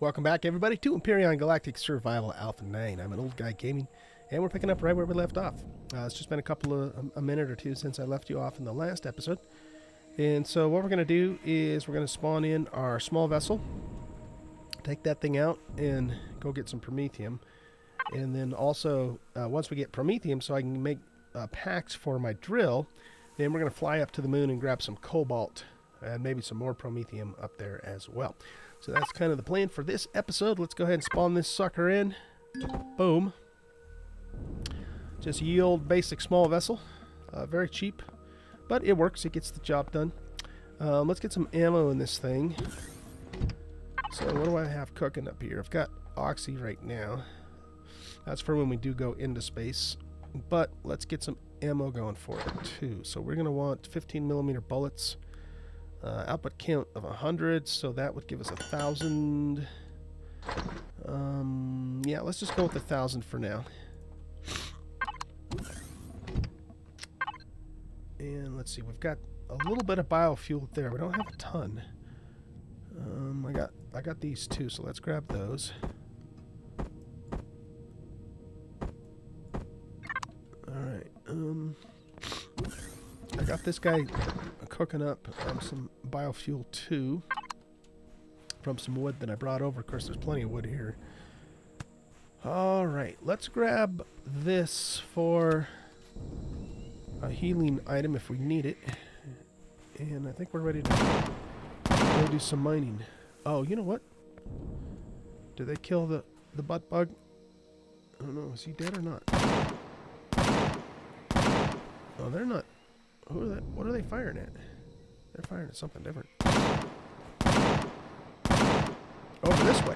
Welcome back, everybody, to Empyrion Galactic Survival Alpha 9. I'm an Oldguy Gaming, and we're picking up right where we left off. It's just been a minute or two since I left you off in the last episode. And so what we're going to do is we're going to spawn in our small vessel, take that thing out, and go get some promethium. And then also, once we get promethium, so I can make packs for my drill, then we're going to fly up to the moon and grab some cobalt and maybe some more promethium up there as well. So that's kind of the plan for this episode. Let's go ahead and spawn this sucker in. Boom. Just ye old basic small vessel. Very cheap, but it works. It gets the job done. Let's get some ammo in this thing. So what do I have cooking up here? I've got oxy right now. That's for when we do go into space. But let's get some ammo going for it too. So we're going to want 15mm bullets. Output count of 100, so that would give us 1,000. Yeah, let's just go with 1,000 for now. And let's see, we've got a little bit of biofuel there. We don't have a ton. I got these two, so let's grab those. All right. I got this guy cooking up some biofuel too from some wood that I brought over. Of course, there's plenty of wood here. Alright, let's grab this for a healing item if we need it. And I think we're ready to go do some mining. Oh, you know what? Did they kill the butt bug? I don't know, is he dead or not? Oh, they're not. Who are they? What are they firing at? They're firing at something different. Over this way.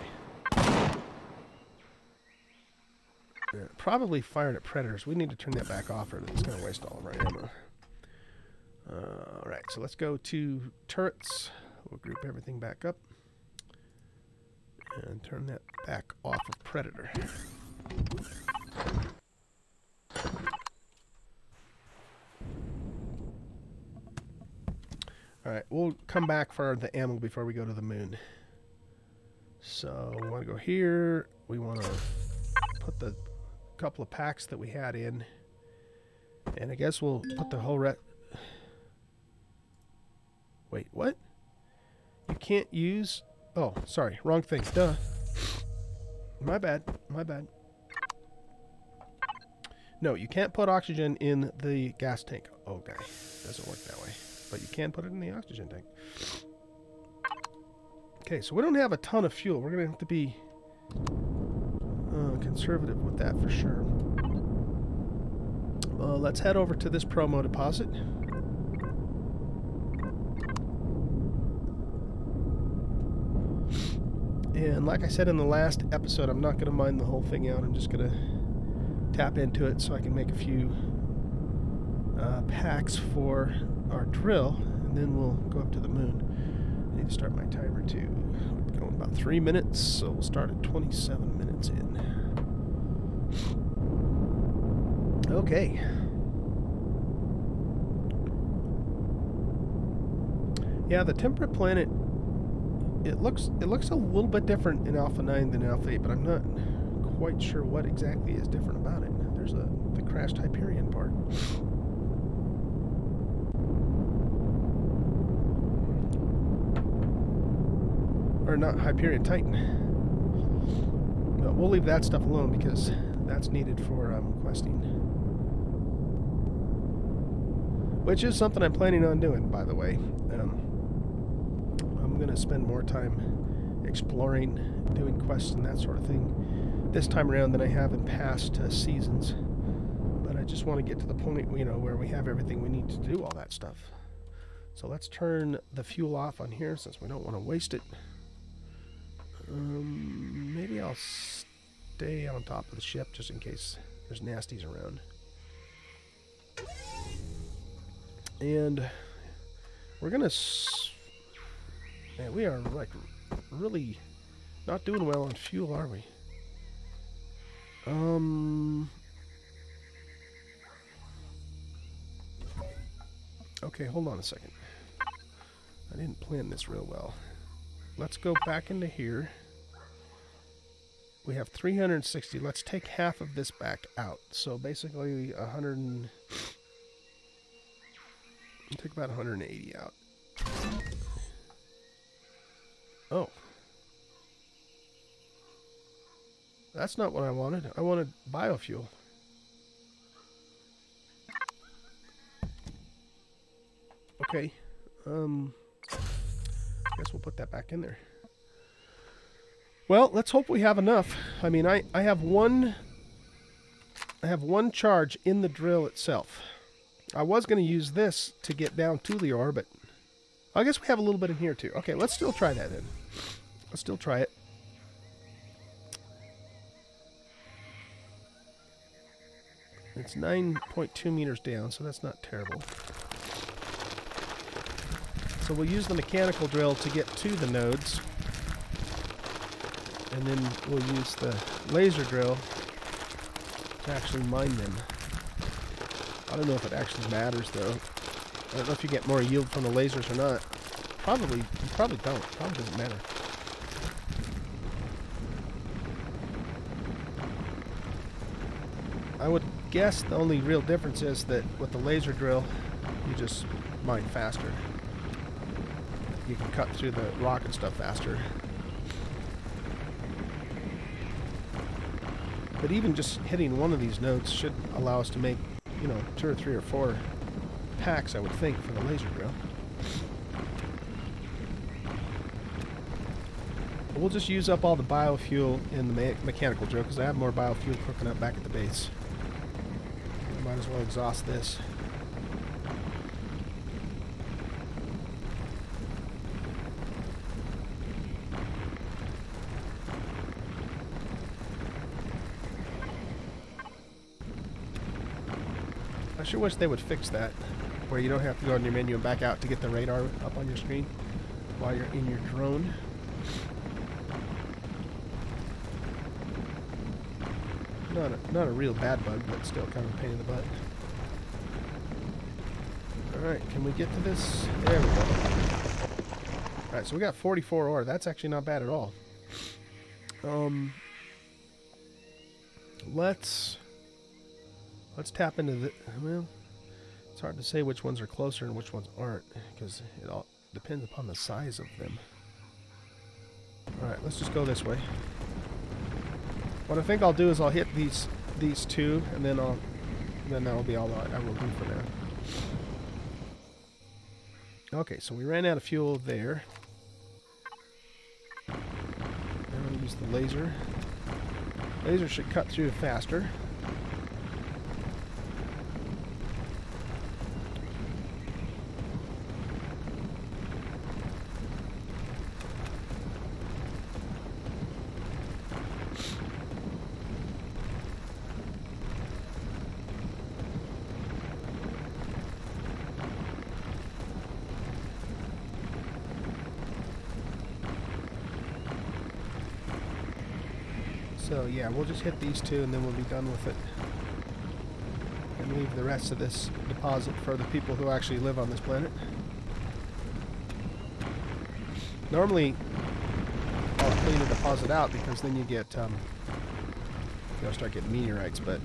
Yeah, probably firing at predators. We need to turn that back off or it's going to waste all of our ammo. Alright, so let's go to turrets. We'll group everything back up. And turn that back off of predator. Alright, we'll come back for the ammo before we go to the moon. So, we want to go here. We want to put the couple of packs that we had in. And I guess we'll put the whole Wait, what? You can't use... Oh, sorry, wrong thing. Duh. My bad, my bad. No, you can't put oxygen in the gas tank. Okay, doesn't work that way. But you can put it in the oxygen tank. Okay, so we don't have a ton of fuel. We're going to have to be conservative with that for sure. Let's head over to this promo deposit. And like I said in the last episode, I'm not going to mine the whole thing out. I'm just going to tap into it so I can make a few packs for our drill, and then we'll go up to the moon. I need to start my timer too. We're going about 3 minutes, so we'll start at 27 minutes in. Okay. Yeah, the temperate planet, it looks a little bit different in Alpha 9 than Alpha 8, but I'm not quite sure what exactly is different about it. There's the crashed Hyperion part. Or not Hyperion, Titan. But we'll leave that stuff alone because that's needed for questing. Which is something I'm planning on doing, by the way. I'm going to spend more time exploring, doing quests and that sort of thing this time around than I have in past seasons. But I just want to get to the point, you know, where we have everything we need to do all that stuff. So let's turn the fuel off on here since we don't want to waste it. Maybe I'll stay on top of the ship just in case there's nasties around. And we're gonna... Man, we are like really not doing well on fuel, are we? Okay, hold on a second. I didn't plan this real well. Let's go back into here. We have 360. Let's take half of this back out. So basically 100 and... take about 180 out. Oh. That's not what I wanted. I wanted biofuel. Okay. Guess we'll put that back in there. Well, let's hope we have enough. I mean, I have one charge in the drill itself. I was going to use this to get down to the ore, but I guess we have a little bit in here too. Okay, let's still try that then. Let's still try it. It's 9.2 meters down, so that's not terrible. So we'll use the mechanical drill to get to the nodes. And then we'll use the laser drill to actually mine them. I don't know if it actually matters though. I don't know if you get more yield from the lasers or not. Probably, you probably don't. Probably doesn't matter. I would guess the only real difference is that with the laser drill, you just mine faster. You can cut through the rock and stuff faster. But even just hitting one of these nodes should allow us to make, you know, 2 or 3 or 4 packs, I would think, for the laser drill. But we'll just use up all the biofuel in the mechanical drill because I have more biofuel cooking up back at the base. I might as well exhaust this. I sure wish they would fix that, where you don't have to go in your menu and back out to get the radar up on your screen while you're in your drone. Not a real bad bug, but still kind of a pain in the butt. Alright, can we get to this? There we go. Alright, so we got 44 ore. That's actually not bad at all. Let's tap into the... Well, it's hard to say which ones are closer and which ones aren't, because it all depends upon the size of them. Alright, let's just go this way. What I think I'll do is I'll hit these two, and then that'll be all I will do for now. Okay, so we ran out of fuel there. Now we'll use the laser. Laser should cut through faster. So yeah, we'll just hit these two and then we'll be done with it. And leave the rest of this deposit for the people who actually live on this planet. Normally, I'll clean a deposit out because then you get, you'll start getting meteorites, but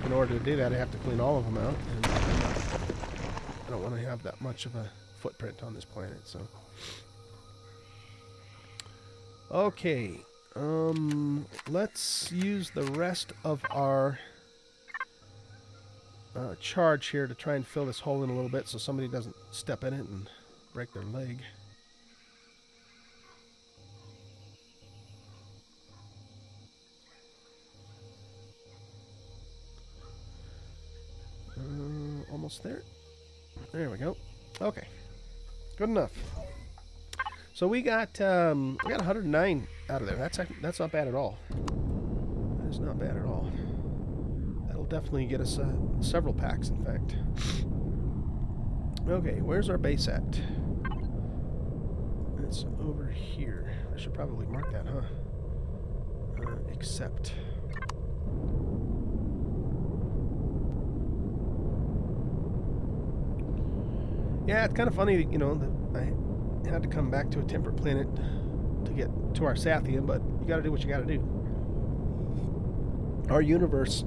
in order to do that I have to clean all of them out, and I don't want to have that much of a footprint on this planet, so. Okay. Let's use the rest of our charge here to try and fill this hole in a little bit so somebody doesn't step in it and break their leg. Almost there. There we go. Okay. Good enough. So we got 109 out of there. That's not bad at all. That is not bad at all. That'll definitely get us several packs, in fact. Okay, where's our base at? It's over here. I should probably mark that, huh? Accept. Yeah, it's kind of funny, you know, that I had to come back to a temperate planet to get to our Sathium, but you got to do what you got to do. Our universe,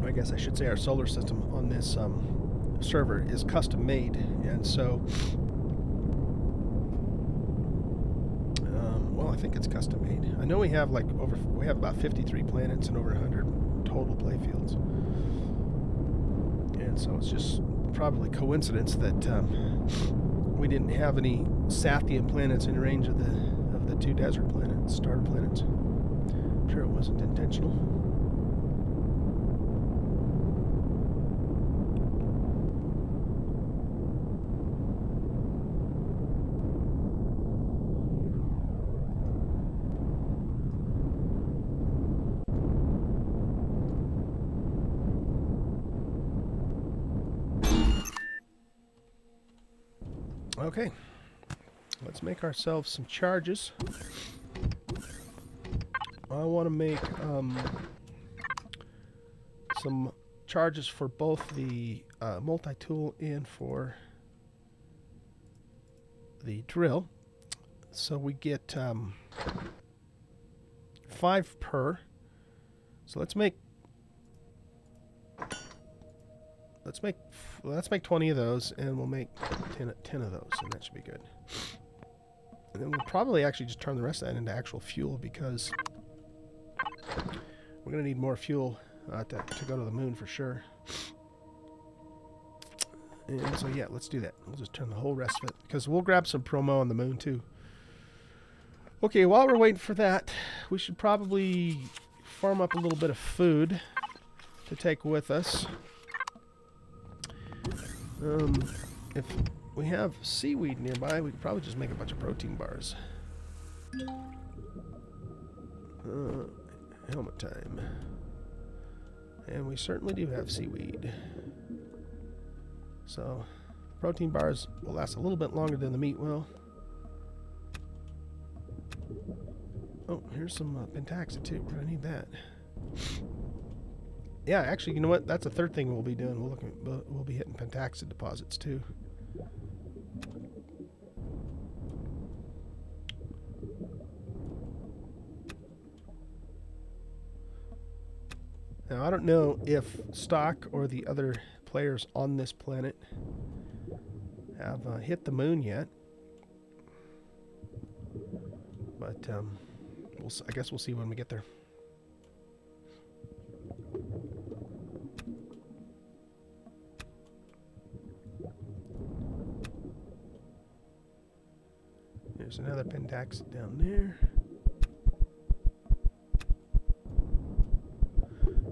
I guess I should say our solar system on this server is custom made, and so well, I think it's custom made. I know we have about 53 planets and over 100 total playfields, and so it's just probably coincidence that we didn't have any Sathium planets in range of the two desert planets, starter planets. I'm sure it wasn't intentional. Okay, let's make ourselves some charges. I want to make some charges for both the multi-tool and for the drill. So we get 5 per. So let's make 20 of those, and we'll make 10 of those, and that should be good. And then we'll probably actually just turn the rest of that into actual fuel, because we're going to need more fuel to go to the moon for sure. And so yeah, let's do that. We'll just turn the whole rest of it, because we'll grab some promo on the moon too. Okay, while we're waiting for that, we should probably farm up a little bit of food to take with us. If we have seaweed nearby, we could probably just make a bunch of protein bars. Helmet time. And we certainly do have seaweed. So, protein bars will last a little bit longer than the meat will. Oh, here's some pentaxid too. We're going to need that. Yeah, actually, you know what? That's the third thing we'll be doing. We'll be hitting pentaxid deposits too. Now, I don't know if Stock or the other players on this planet have hit the moon yet, but I guess we'll see when we get there. There's another pentaxid down there.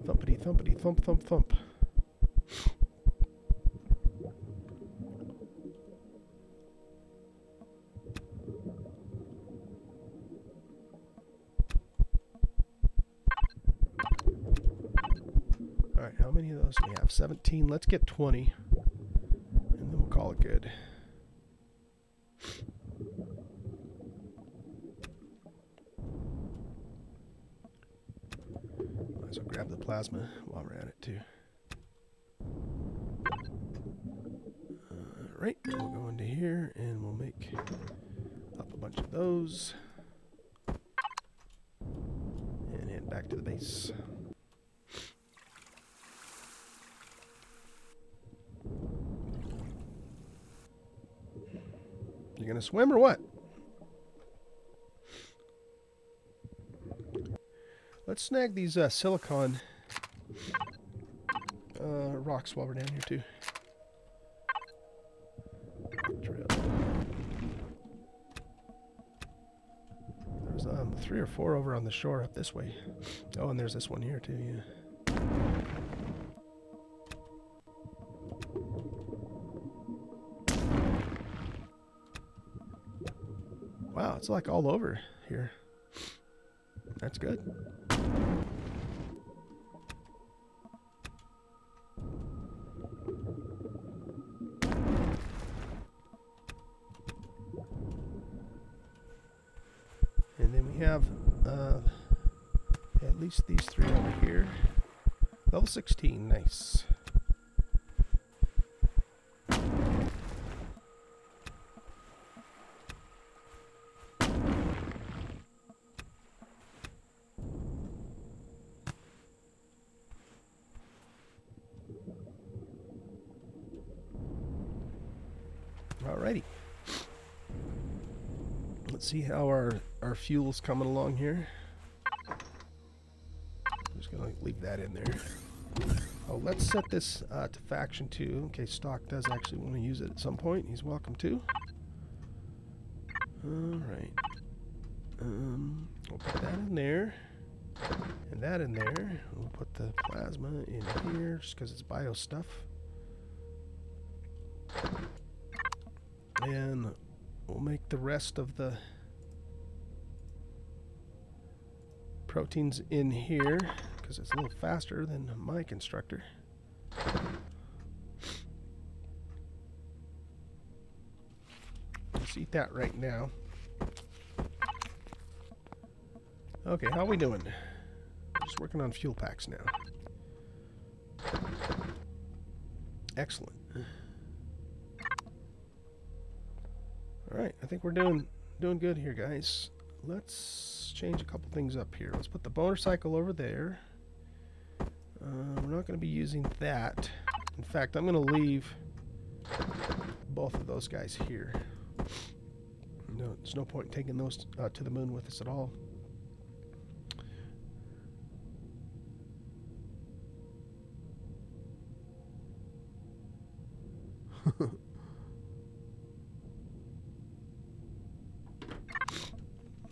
Thumpity thumpity thump thump thump. Alright, how many of those do we have? 17. Let's get 20. And then we'll call it good. So grab the plasma while we're at it too. Alright, we'll go into here and we'll make up a bunch of those. And head back to the base. You gonna swim or what? Let's snag these silicon rocks while we're down here too. Drill. There's 3 or 4 over on the shore up this way. Oh, and there's this one here too, yeah. Wow, it's like all over here. That's good. And then we have at least these 3 over here. Level 16, nice. Alrighty. Let's see how our fuel's coming along here. I'm just going to leave that in there. Oh, let's set this to faction 2. In case Stock does actually want to use it at some point. He's welcome to. Alright. We'll put that in there. And that in there. We'll put the plasma in here just because it's bio stuff. And we'll make the rest of the proteins in here because it's a little faster than my constructor. Let's eat that right now. Okay, how are we doing? Just working on fuel packs now. Excellent. Alright, I think we're doing good here, guys. Let's change a couple things up here. Let's put the motorcycle over there. We're not going to be using that. In fact, I'm going to leave both of those guys here. No, there's no point in taking those to the moon with us at all.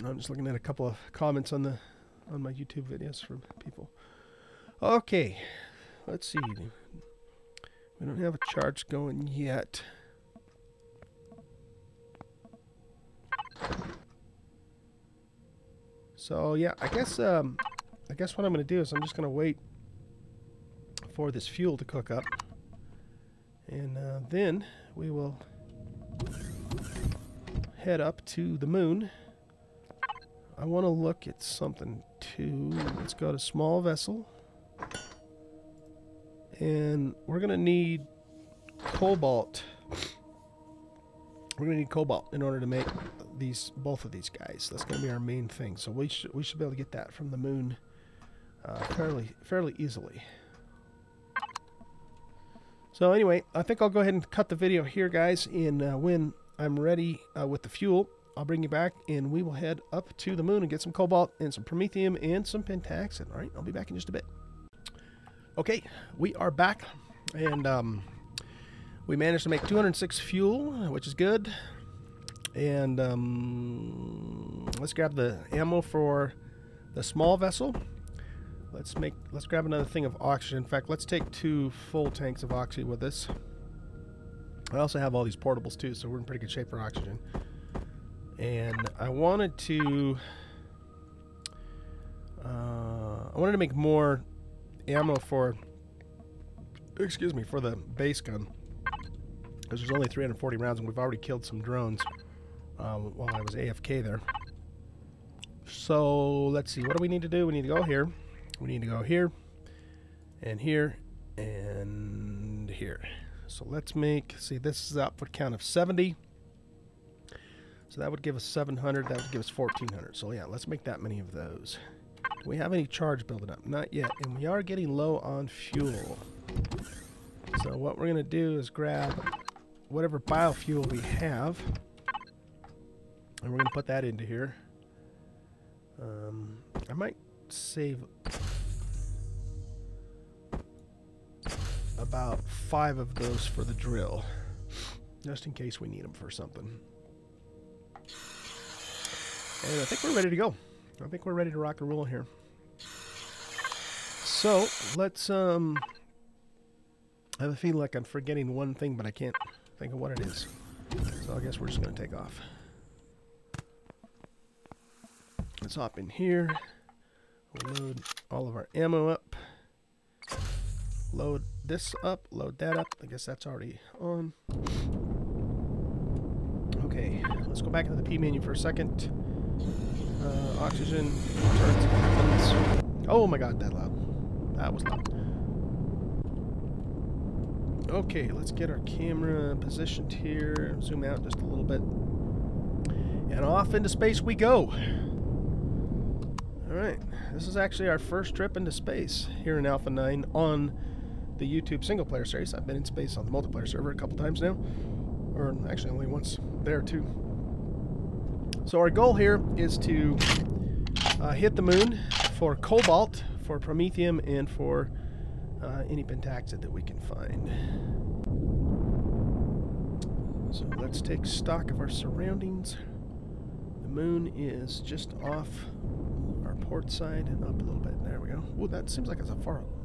I'm just looking at a couple of comments on my YouTube videos from people. Okay, let's see. We don't have a charge going yet. So yeah, I guess what I'm going to do is I'm just going to wait for this fuel to cook up, and then we will head up to the moon. I want to look at something too. Let's go to small vessel. And we're going to need cobalt. We're going to need cobalt in order to make both of these guys. That's going to be our main thing. So we should be able to get that from the moon fairly easily. So anyway, I think I'll go ahead and cut the video here, guys. And when I'm ready with the fuel, I'll bring you back, and we will head up to the moon and get some cobalt and some promethium and some pentaxin. All right, I'll be back in just a bit. Okay, we are back, and we managed to make 206 fuel, which is good. And let's grab the ammo for the small vessel. Let's grab another thing of oxygen. In fact, let's take 2 full tanks of oxygen with us. I also have all these portables too, so we're in pretty good shape for oxygen. And I wanted to make more ammo for the base gun, because there's only 340 rounds, and we've already killed some drones while I was AFK there. So let's see, what do we need to do? We need to go here. We need to go here, and here, and here. So let's see, this is output count of 70. So that would give us 700, that would give us 1400. So yeah, let's make that many of those. Do we have any charge building up? Not yet, and we are getting low on fuel. So what we're going to do is grab whatever biofuel we have, and we're going to put that into here. I might save about 5 of those for the drill, just in case we need them for something. And I think we're ready to go. I think we're ready to rock and roll here. So let's I have a feeling like I'm forgetting one thing, but I can't think of what it is. So I guess we're just going to take off. Let's hop in here. We'll load all of our ammo up. Load this up. Load that up. I guess that's already on. Okay, let's go back into the P menu for a second. Oxygen. Turns happens. Oh my god, that loud. That was loud. Okay, let's get our camera positioned here. Zoom out just a little bit. And off into space we go. Alright, this is actually our first trip into space here in Alpha 9 on the YouTube single player series. I've been in space on the multiplayer server a couple times now. or actually only once there too. So our goal here is to hit the moon for cobalt, for promethium, and for any pentaxid that we can find. So let's take stock of our surroundings. The moon is just off our port side and up a little bit. There we go. Oh, that seems like it's a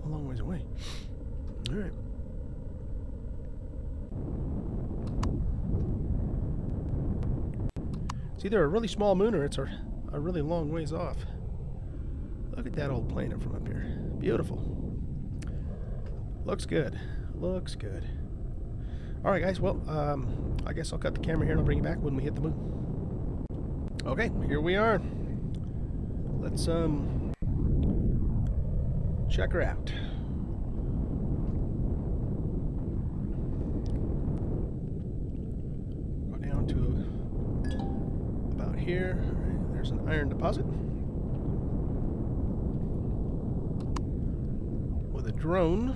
long ways away. All right. It's either a really small moon or it's a really long ways off. Look at that old planet from up here. Beautiful. Looks good. Looks good. Alright guys, well, I guess I'll cut the camera here and I'll bring you back when we hit the moon. Okay, here we are. Let's check her out. Go down to about here. There's an iron deposit with a drone.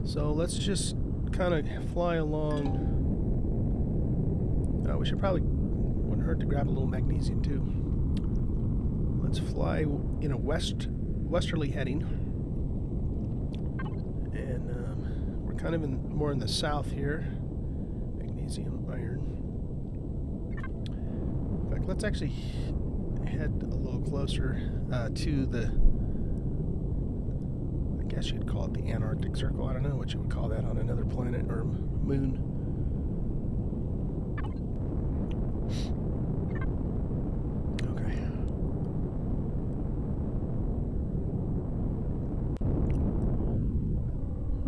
So let's just kind of fly along. We should probably, wouldn't hurt to grab a little magnesium too. Let's fly in a westerly heading, and we're kind of more in the south here. Magnesium, iron. In fact, let's actually head a little closer to the, I guess you'd call it the Antarctic Circle. I don't know what you would call that on another planet or moon. Okay.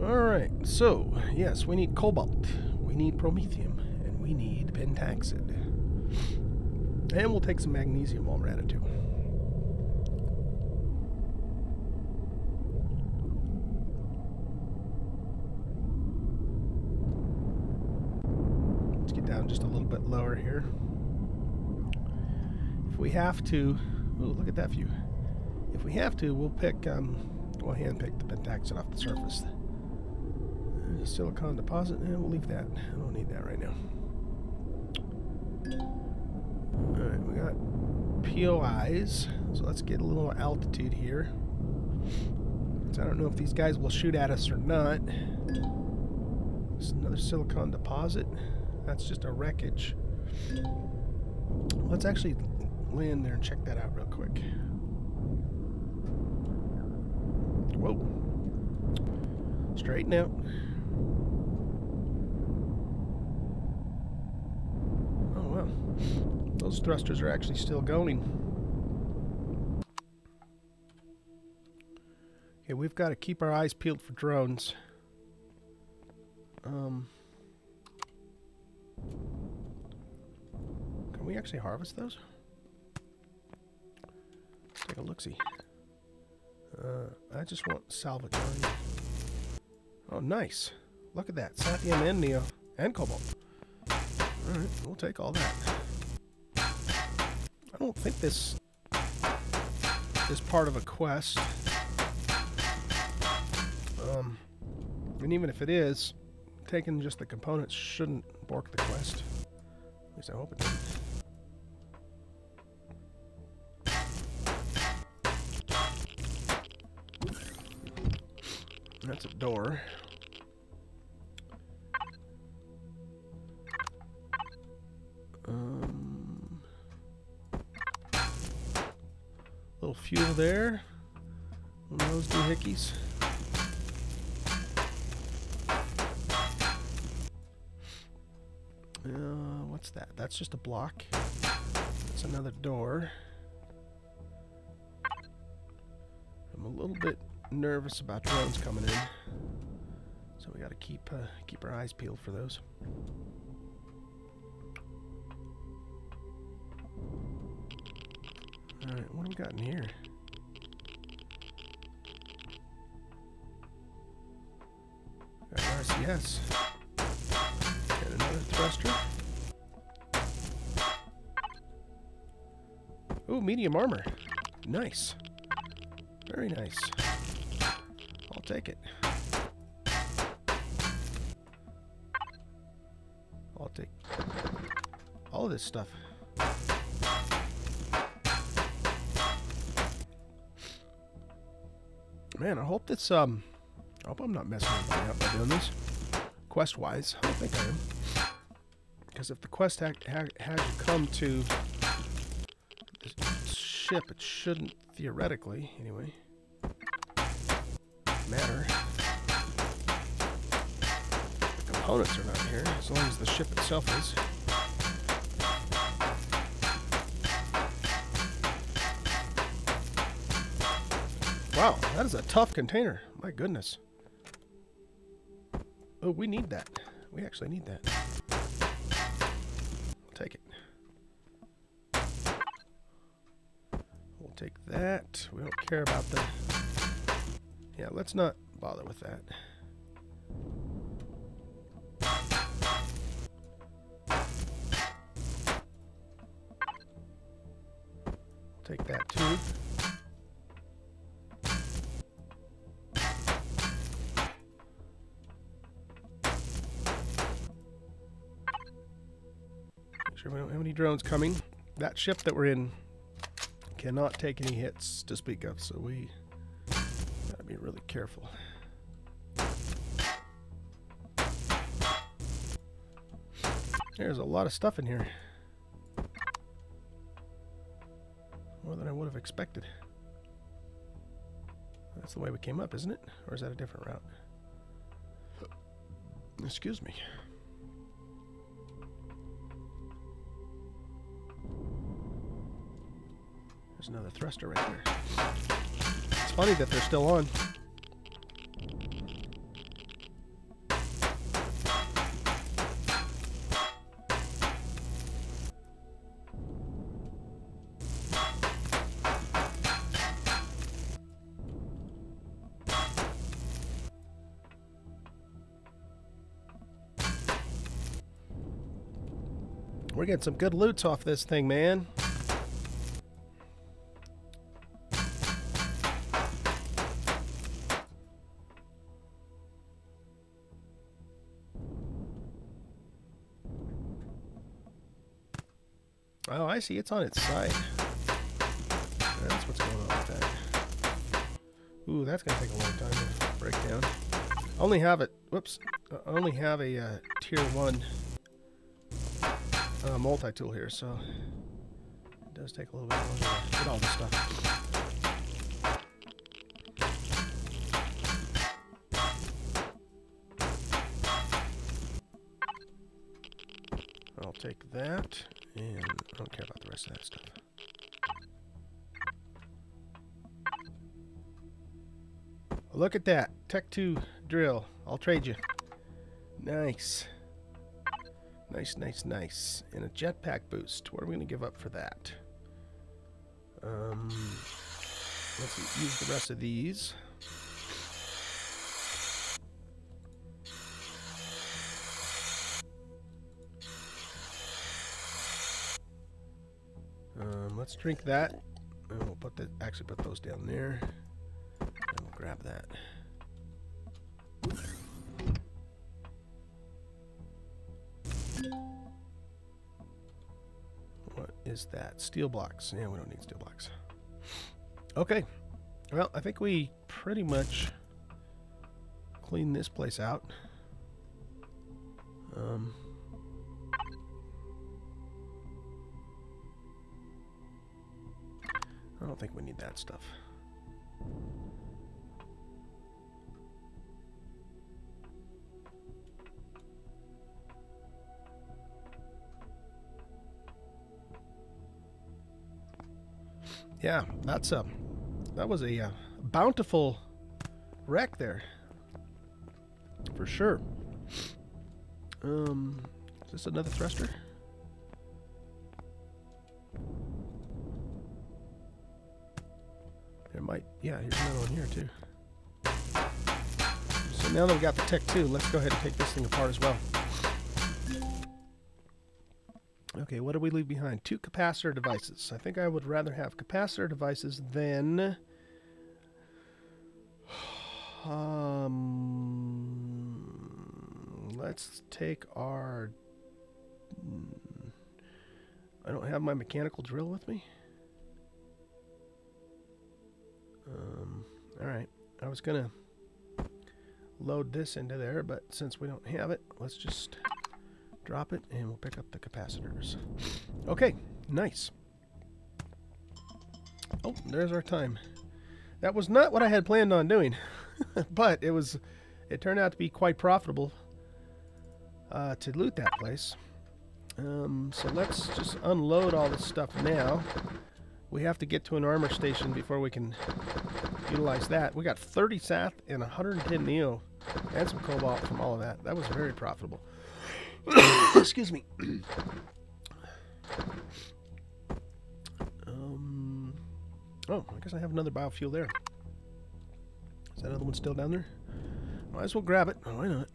Alright, so, yes, we need cobalt, we need promethium, and we need pentaxid. And we'll take some magnesium while we're at it too. Down just a little bit lower here. If we have to, oh, look at that view. If we have to, we'll pick, we'll hand pick the pentaxid off the surface. There's a silicon deposit, and we'll leave that. I don't need that right now. Alright, we got POIs, so let's get a little more altitude here. So I don't know if these guys will shoot at us or not. There's another silicon deposit. That's just a wreckage. Let's actually land there and check that out real quick. Whoa. Straighten out. Oh, wow. Those thrusters are actually still going. Okay, we've got to keep our eyes peeled for drones. Can we actually harvest those? Let's take a look-see. I just want salvage. Oh, nice. Look at that. Saphium and Neo. And Cobalt. Alright, we'll take all that. I don't think this is part of a quest. And even if it is, taking just the components shouldn't bork the quest. At least I hope it doesn't. That's a door. Little fuel there. One of those doohickeys. What's that? That's just a block. That's another door. I'm a little bit nervous about drones coming in, so we got to keep our eyes peeled for those. All right, what do we got in here? Got an RCS and another thruster. Ooh, medium armor. Nice. Very nice. I'll take it. I'll take all of this stuff. Man, I hope that's I hope I'm not messing anything up by doing this. Quest-wise, I don't think I am. Because if the quest had to come to this ship, it shouldn't theoretically, anyway, matter. The components are not here, as long as the ship itself is. Wow, that is a tough container. My goodness. Oh, we need that. We actually need that. We'll take it. We'll take that. We don't care about the... Yeah, let's not bother with that. We'll take that too. Sure we don't have any drones coming. That ship that we're in cannot take any hits to speak of, so we gotta be really careful. There's a lot of stuff in here. More than I would have expected. That's the way we came up, isn't it? Or is that a different route? Excuse me. There's another thruster right there. It's funny that they're still on. We're getting some good loots off this thing, man. Oh, I see. It's on its side. That's what's going on with that. Ooh, that's going to take a long time to break down. I only have it. Whoops. I only have a tier 1 multi-tool here, so it does take a little bit longer to get all this stuff. I'll take that. And I don't care about the rest of that stuff. Look at that. Tech 2 drill. I'll trade you. Nice. Nice, nice, nice. And a jetpack boost. What are we going to give up for that? Let's use the rest of these. Let's drink that, and we'll put the actually put those down there, and we'll grab that. What is that? Steel blocks. Yeah, we don't need steel blocks. Okay. Well, I think we pretty much cleaned this place out. I don't think we need that stuff. Yeah, that was a bountiful wreck there, for sure. Is this another thruster? There might, yeah, here's another one here too. So now that we got the Tech 2, let's go ahead and take this thing apart as well. Okay, what do we leave behind? 2 capacitor devices. I think I would rather have capacitor devices than let's take our I don't have my mechanical drill with me. Alright, I was gonna load this into there, but since we don't have it, let's just drop it and we'll pick up the capacitors. Okay, nice. Oh, there's our time. That was not what I had planned on doing, but it turned out to be quite profitable to loot that place. So let's just unload all this stuff now. We have to get to an armor station before we can utilize that. We got 30 SAT and 110 Neo and some Cobalt from all of that. That was very profitable. Excuse me. Oh, I guess I have another biofuel there. Is that other one still down there? Might as well grab it. Oh, why not?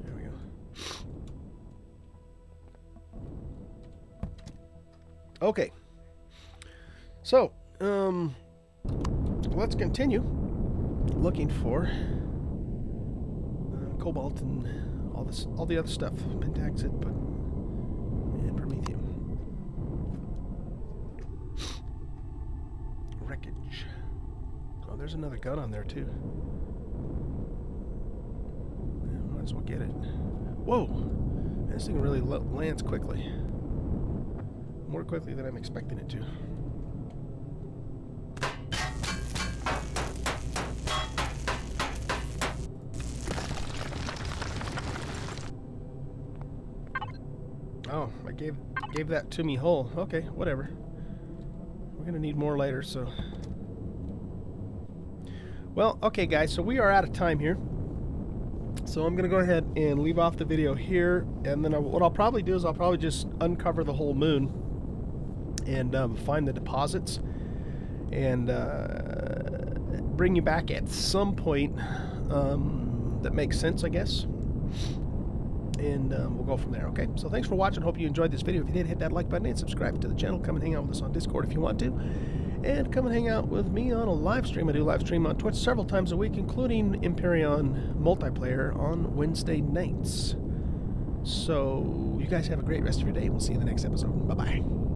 There we go. Okay. So, let's continue looking for cobalt and all the other stuff. Pentaxid, and promethium. Wreckage. Oh, there's another gun on there too. Yeah, might as well get it. Whoa! This thing really lands quickly. More quickly than I'm expecting it to. Oh, I gave that to me whole. Okay, whatever. We're gonna need more later, so. Well, okay guys, so we are out of time here. So I'm gonna go ahead and leave off the video here, and then what I'll probably do is I'll probably just uncover the whole moon and find the deposits and bring you back at some point that makes sense, I guess. And we'll go from there, okay? So thanks for watching. Hope you enjoyed this video. If you did, hit that like button and subscribe to the channel. Come and hang out with us on Discord if you want to. And come and hang out with me on a live stream. I do live stream on Twitch several times a week, including Empyrion multiplayer on Wednesday nights. So you guys have a great rest of your day. We'll see you in the next episode. Bye-bye.